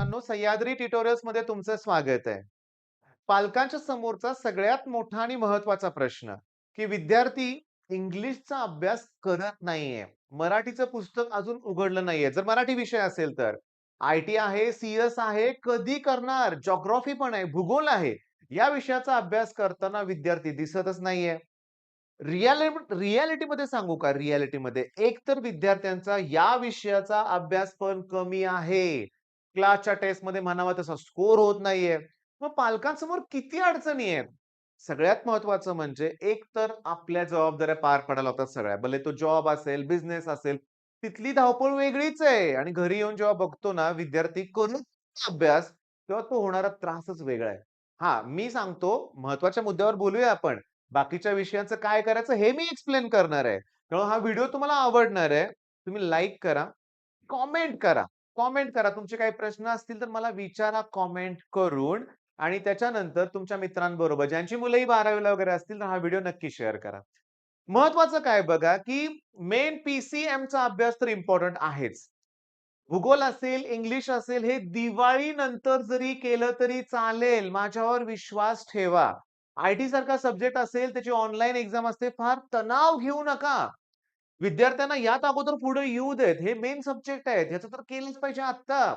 मित्रांनो, सह्याद्री ट्युटोरियल्स मध्ये तुमचं स्वागत आहे. पालकांच्या समोरचा सगळ्यात मोठा आणि महत्त्वाचा प्रश्न, की विद्यार्थी इंग्लिशचा अभ्यास करत नाहीये. मराठीचं पुस्तक अजून उघडलं नाहीये. जर मराठी विषय असेल तर. आय-टी आहे, सी-एस आहे, कधी करणार? जिओग्राफी पण आहे, भूगोल आहे. या विषयाचा अभ्यास करताना विद्यार्थी दिसतच नाहीये. रिॲलिटीमध्ये सांगू का रिॲलिटीमध्ये एक तर विद्यार्थ्यांचा या विषयाचा अभ्यास पण कमी आहे. क्लासच्या टेस्टमध्ये म्हणावा तसा स्कोर होत नाहीये. मग पालकांसमोर किती अडचणी आहेत. सगळ्यात महत्त्वाचं म्हणजे एक तर आपल्या जबाबदाऱ्या पार पाडायला होतात सगळ्या. भले तो जॉब असेल, बिझनेस असेल, तिथली धावपळ वेगळीच आहे आणि घरी येऊन जेव्हा बघतो ना विद्यार्थी करून अभ्यास, तेव्हा तो होणारा त्रासच वेगळा आहे. हां, मी सांगतो महत्त्वाच्या मुद्द्यावर बोलूया आपण. बाकीच्या विषयांचं काय करायचं हे मी एक्सप्लेन करणार आहे. त्यामुळे हा व्हिडिओ तुम्हाला आवडणार आहे. तुम्ही लाईक करा, कमेंट करा. कमेंट करा. तुमचे काही प्रश्न असतील तर मला विचारा कमेंट करून आणि त्याच्यानंतर तुमच्या मित्रांबरोबर ज्यांची मुलंही 12वी वगैरे असतील तर हा व्हिडिओ नक्की शेअर करा. महत्वाचं काय बघा, की मेन पी-सी-एमचा अभ्यास तर इम्पोर्टंट आहेच. भूगोल असेल, इंग्लिश असेल, हे दिवाळीनंतर जरी केलं तरी चालेल. माझ्यावर विश्वास ठेवा. आय-टी सारखा सब्जेक्ट असेल, त्याची ऑनलाईन एक्झाम असते. फार तणाव घेऊ नका. विद्यार्थ्यांना यात अगोदर पुढे येऊ देत. हे मेन सब्जेक्ट आहेत. ह्याचं तर केलंच पाहिजे आत्ता.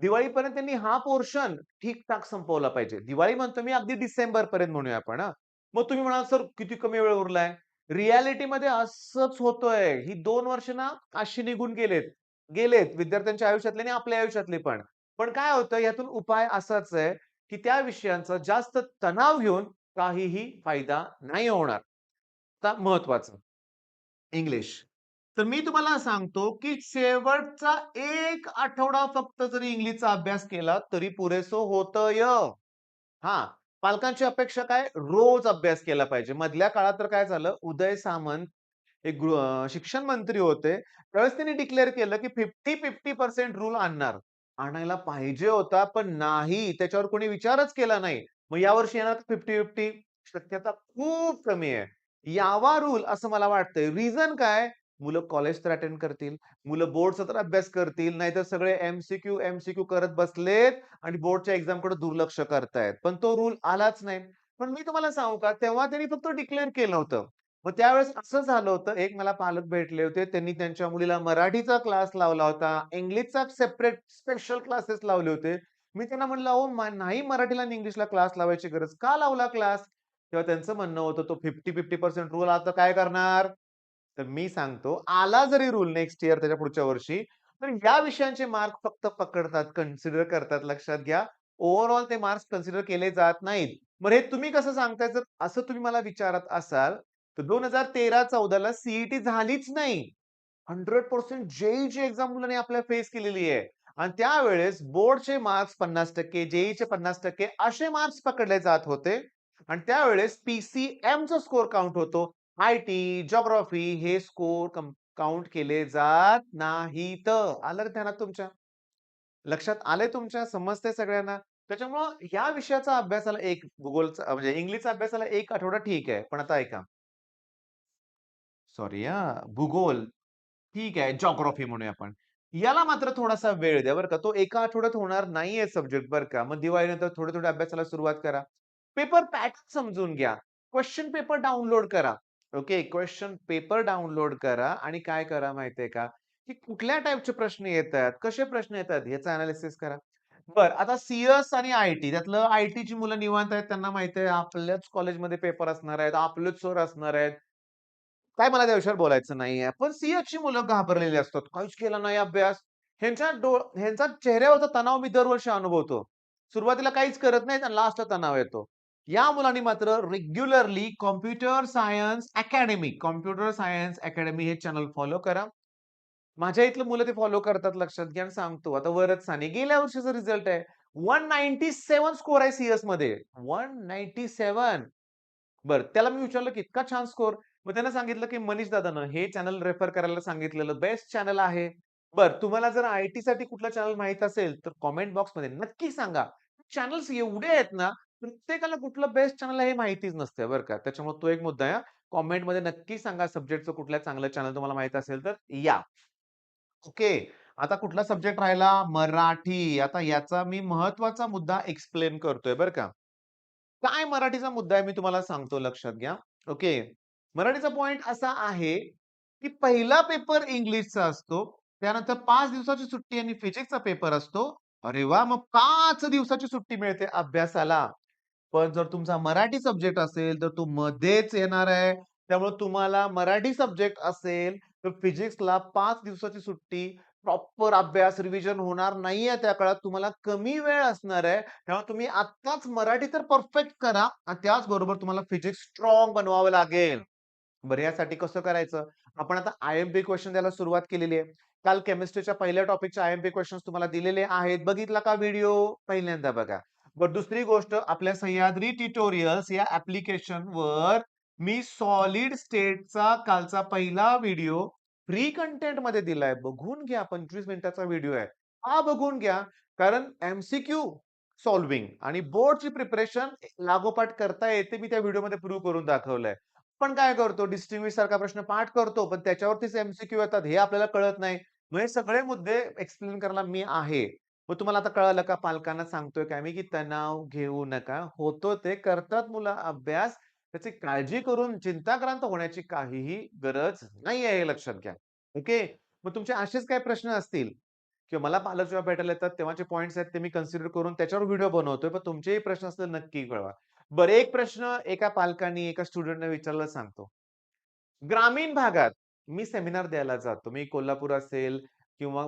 दिवाळीपर्यंत त्यांनी हा पोर्शन ठीक-ठाक संपवला पाहिजे. दिवाळी म्हणतो मी अगदी डिसेंबरपर्यंत म्हणूया आपण हां. मग तुम्ही म्हणाल, "सर किती कमी वेळ उरलाय?" रिॲलिटीमध्ये असंच होतंय. ही 2 वर्ष ना अशी निघून गेलेत. गेलेत विद्यार्थ्यांच्या आयुष्यातले आणि आपल्या आयुष्यातले पण. पण काय होतं यातून उपाय असाच आहे, की त्या विषयांचा जास्त तणाव घेऊन काहीही फायदा नाही होणार. आता महत्वाचं इंग्लिश. तर मी तुम्हाला सांगतो, की शेवटचा 1 आठवडा फक्त जरी इंग्लिशचा अभ्यास केला तरी पुरेसं होतंय. हां, पालकांची अपेक्षा काय? रोज अभ्यास केला पाहिजे. मधल्या काळात तर काय झालं, उदय सामंत हे शिक्षण मंत्री होते. त्यावेळेस त्यांनी डिक्लेअर केलं, की 50-50% रूल आणणार. आणायला पाहिजे होता, पण नाही. त्याच्यावर कोणी विचारच केला नाही. मग यावर्षी येणार 50-50 शक्यता खूप कमी आहे. यावा रूल असं मला वाटतंय. रिझन काय? मुलं कॉलेज तर अटेंड करतील. मुलं बोर्डचा तर अभ्यास करतील. नाहीतर सगळे एम-सी-क्यू करत बसलेत आणि बोर्डच्या एक्झामकडे दुर्लक्ष करतायत. पण तो रूल आलाच नाही. पण मी तुम्हाला सांगू का, तेव्हा त्यांनी फक्त डिक्लेअर केलं होतं. मग त्यावेळेस असं झालं होतं, एक मला पालक भेटले होते. त्यांनी त्यांच्या मुलीला मराठीचा क्लास लावला होता. इंग्लिशचा सेपरेट स्पेशल क्लासेस लावले होते. मी त्यांना म्हटलं, "अहो नाही मराठीला आणि इंग्लिशला क्लास लावायची गरज. का लावला क्लास?" तेव्हा त्यांचं म्हणणं होतं, "तो 50-50% रूल आता काय करणार?" तर मी सांगतो, आला जरी रूल नेक्स्ट इयर त्याच्या पुढच्या वर्षी, तर या विषयांचे मार्क फक्त पकडतात, कन्सिडर करतात. लक्षात घ्या. ओव्हरऑल ते मार्क्स कन्सिडर केले जात नाहीत. बरं हे तुम्ही कसं सांगताय? जर असं तुम्ही मला विचारत असाल, तर 2013-14 ला सी झालीच नाही. 100% जेईची एक्झाम मुलांनी आपल्या फेस केलेली आहे. आणि त्यावेळेस बोर्डचे मार्क्स 50%, जेईचे 50% असे मार्क्स पकडले जात होते. आणि त्यावेळेस पी-सी-एमचा स्कोर काउंट होतो. आय-टी, जिओग्राफी हे स्कोर काउंट केले जात नाहीत. आलं का ध्यानात तुमच्या? लक्षात आलंय तुमच्या? समजतंय सगळ्यांना? त्याच्यामुळं ह्या विषयाचा अभ्यासाला एक भूगोलचा म्हणजे इंग्लिशचा अभ्यासाला 1 आठवडा ठीक आहे. पण आता ऐका सॉरी भूगोल ठीक आहे, जिओग्राफी म्हणूया आपण. याला मात्र थोडासा वेळ द्या बरं का. तो एका आठवड्यात होणार नाहीये सब्जेक्ट बरं का. मग दिवाळीनंतर थोडे-थोडे अभ्यासाला सुरुवात करा. पेपर पॅटर्न समजून घ्या. क्वेशन पेपर डाउनलोड करा. ओके. क्वेशन पेपर डाउनलोड करा आणि काय करा माहितीये का, की कुठल्या टाइपचे प्रश्न येतात, कसे प्रश्न येतात याचं एनालिसिस करा. बरं आता सी-एस आणि आय-टी त्यातलं आय-टीची मुलं निवांत आहेत. त्यांना माहिती आहे आपल्याच कॉलेजमध्ये पेपर असणार आहेत, आपलेच सर असणार आहेत. काय मला त्या विषयावर बोलायचं नाहीये. पण सी-एसची मुलं घाबरलेली असतात. काहीच केला नाही अभ्यास. ह्यांचा चेहऱ्यावरचा तणाव मी दरवर्षी अनुभवतो. सुरुवातीला काहीच करत नाहीत आणि लास्टला तणाव येतो. या मुलांनी मात्र रेग्युलरली कॉम्प्युटर सायन्स अकॅडमी हे चॅनल फॉलो करा. माझ्या इथलं मुलं ते फॉलो करतात लक्षात घ्या आणि सांगतो. आता वरच साने गेल्या वर्षीचा रिझल्ट आहे. 197 स्कोर आहे सी-एसमध्ये. 197 बरं, त्याला मी विचारलं की इतका छान स्कोर. मग त्यानं सांगितलं की मनीष दादानं हे चॅनल रेफर करायला सांगितलेलं बेस्ट चॅनल आहे. बरं, तुम्हाला जर आय-टीसाठी कुठलं चॅनल माहीत असेल, तर कमेंट बॉक्समध्ये नक्की सांगा. चॅनल्स एवढे आहेत ना, प्रत्येकाला कुठलं बेस्ट चॅनल आहे हे माहितीच नसते बरं का. त्याच्यामुळे तो एक मुद्दा आहे हां. कमेंटमध्ये नक्की सांगा सब्जेक्टचं कुठलं चांगलं चॅनल तुम्हाला माहीत असेल तर या. ओके. आता कुठला सब्जेक्ट राहिला? मराठी. आता याचा मी महत्त्वाचा मुद्दा एक्सप्लेन करतोय बरं का. काय मराठीचा मुद्दा आहे मी तुम्हाला सांगतो लक्षात घ्या. ओके. मराठीचा पॉइंट असा आहे, की पहिला पेपर इंग्लिशचा असतो. त्यानंतर 5 दिवसाची सुट्टी आणि फिजिक्सचा पेपर असतो. अरे वाह! मग 5 दिवसाची सुट्टी मिळते अभ्यासाला. पण जर तुमचा मराठी सब्जेक्ट असेल, तर तो मध्येच येणार आहे. त्यामुळे तुम्हाला मराठी सब्जेक्ट असेल, तर फिजिक्सला 5 दिवसाची सुट्टी, प्रॉपर अभ्यास, रिव्हिजन होणार नाहीये त्या काळात. तुम्हाला कमी वेळ असणार आहे. तेव्हा तुम्ही आत्ताच मराठी तर परफेक्ट करा आणि त्याचबरोबर तुम्हाला फिजिक्स स्ट्रॉंग बनवावं लागेल. बरं यासाठी कसं करायचं? आपण आता आय-एम-पी क्वेशन द्यायला सुरुवात केलेली आहे. काल केमिस्ट्रीच्या पहिल्या टॉपिकचे आय-एम-पी क्वेशन्स तुम्हाला दिलेले आहेत. बघितला का व्हिडिओ? पहिल्यांदा बघा. बरं दुसरी गोष्ट आपल्या सह्याद्री ट्युटोरियल्स या ॲप्लिकेशनवर मी सॉलिड स्टेटचा कालचा पहिला व्हिडिओ फ्री कंटेंटमध्ये दिलाय. बघून घ्या. 25 मिनिटाचा व्हिडिओ आहे. हा बघून घ्या. कारण एम-सी-क्यू सॉल्व्हिंग आणि बोर्डची प्रिपरेशन लागोपाठ करता येते. मी त्या व्हिडिओमध्ये प्रूव्ह करून दाखवलंय. आपण काय करतो डिस्टिंग्विश सारखा प्रश्न पाठ करतो, पण त्याच्यावरतीच एम-सी-क्यू येतात हे आपल्याला कळत नाही. मग हे सगळे मुद्दे एक्सप्लेन करायला मी आहे. मग तुम्हाला आता कळालं का पालकांना सांगतोय काय मी, की तणाव घेऊ नका. होतो ते करतात मुलं अभ्यास. त्याची काळजी करून चिंताक्रांत होण्याची काहीही गरज नाहीये हे लक्षात घ्या. ओके. मग तुमचे असेच काही प्रश्न असतील किंवा मला पालक जेव्हा भेटायला येतात तेव्हाचे पॉइंट्स आहेत ते मी कन्सिडर करून त्याच्यावर व्हिडिओ बनवतोय. पण तुमचेही प्रश्न असतील नक्की कळवा. बरं एक प्रश्न एका पालकाने एका स्टुडंटने विचारला सांगतो. ग्रामीण भागात मी सेमिनार द्यायला जातो. मी कोल्हापूर असेल किंवा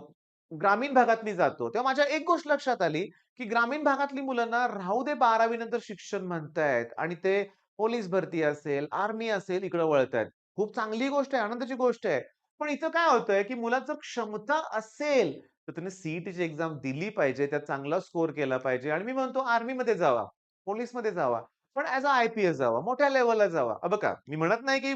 ग्रामीण भागात मी जातो. तेव्हा माझ्या एक गोष्ट लक्षात आली, की ग्रामीण भागातली मुलं ना राहू दे 12वी नंतर शिक्षण म्हणतायत आणि ते पोलीस भरती असेल, आर्मी असेल इकडे वळतायत. खूप चांगली गोष्ट आहे, आनंदाची गोष्ट आहे. पण इथं काय होतंय, की मुलाचं क्षमता असेल, तर त्याने सी एक्झाम दिली पाहिजे. त्यात चांगला स्कोर केला पाहिजे आणि मी म्हणतो आर्मीमध्ये जावा, पोलिसमध्ये जावा. पण ॲज अ आय-पी-एस जावा, मोठ्या लेव्हलला जावा. बघा मी म्हणत नाही, की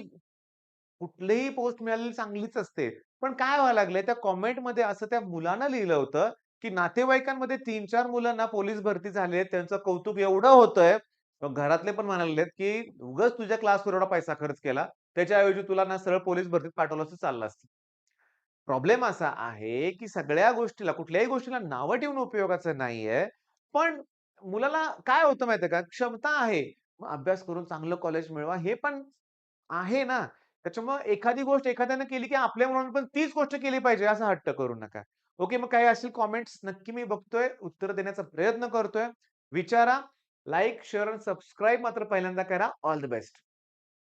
कुठलीही पोस्ट मिळालेली चांगलीच असते. पण काय व्हायला लागलंय त्या कमेंटमध्ये असं त्या मुलानं लिहिलं होतं, की नातेवाईकांमध्ये 3-4 मुलं ना पोलीस भरती झालेत. त्यांचं कौतुक एवढं होतंय. मग घरातले पण म्हणाले आहेत, की "उगाच तुझ्या क्लासवर एवढा पैसा खर्च केला. त्याच्याऐवजी तुला ना सरळ पोलीस भरतीत पाठवलं असतं चाललं असतं." प्रॉब्लेम असा आहे, की सगळ्या गोष्टीला, कुठल्याही गोष्टीला नावं ठेवून उपयोगाचं नाहीये. पण मुलाला काय होतं माहितीये का, क्षमता आहे. मग अभ्यास करून चांगलं कॉलेज मिळवा हे पण आहे ना. त्याच्यामुळं एखादी गोष्ट एखाद्याने केली, की आपल्या मुलाने पण तीच गोष्ट केली पाहिजे असा हट्ट करू नका. ओके, मग काही असतील कमेंट्स नक्की मी बघतोय, उत्तर देण्याचा प्रयत्न करतोय. विचारा, लाइक, शेअर आणि सबस्क्राईब मात्र पहिल्यांदा करा. All the best.